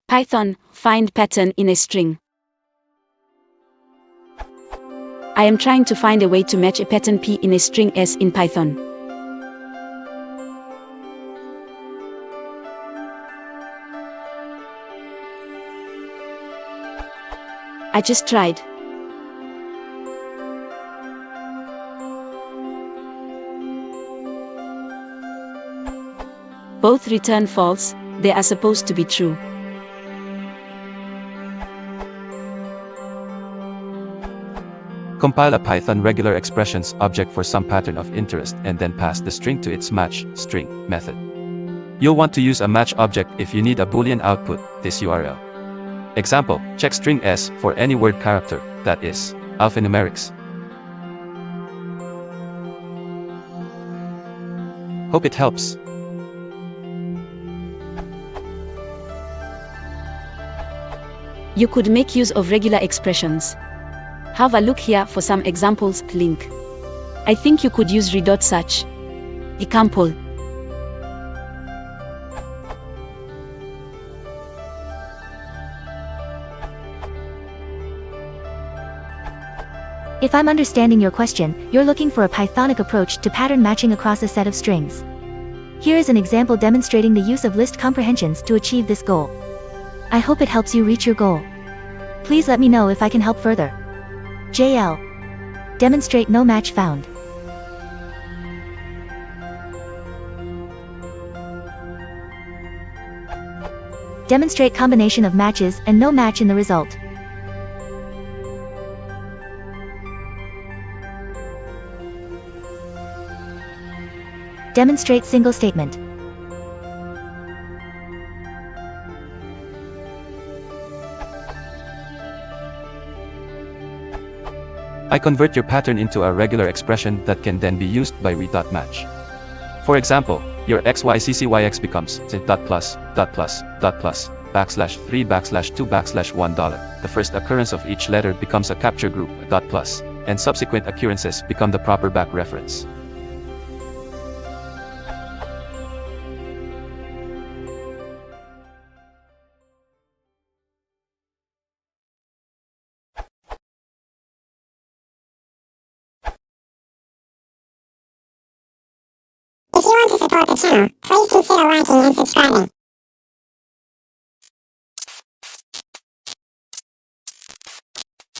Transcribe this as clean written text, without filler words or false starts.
Python, find pattern in a string. I am trying to find a way to match a pattern P in a string S in Python. I just tried. Both return false, they are supposed to be true. Compile a Python regular expressions object for some pattern of interest and then pass the string to its match string method. You'll want to use a match object if you need a Boolean output, this URL. Example, check string S for any word character, that is, alphanumerics. Hope it helps. You could make use of regular expressions. Have a look here for some examples, link. I think you could use search. Example. If I'm understanding your question, you're looking for a Pythonic approach to pattern matching across a set of strings. Here is an example demonstrating the use of list comprehensions to achieve this goal. I hope it helps you reach your goal. Please let me know if I can help further. JL. Demonstrate no match found. Demonstrate combination of matches and no match in the result. Demonstrate single statement. I convert your pattern into a regular expression that can then be used by re.match. For example, your xyccyx becomes $3/2/1. The first occurrence of each letter becomes a capture group, and subsequent occurrences become the proper back reference. If you want to support the channel, please consider liking and subscribing.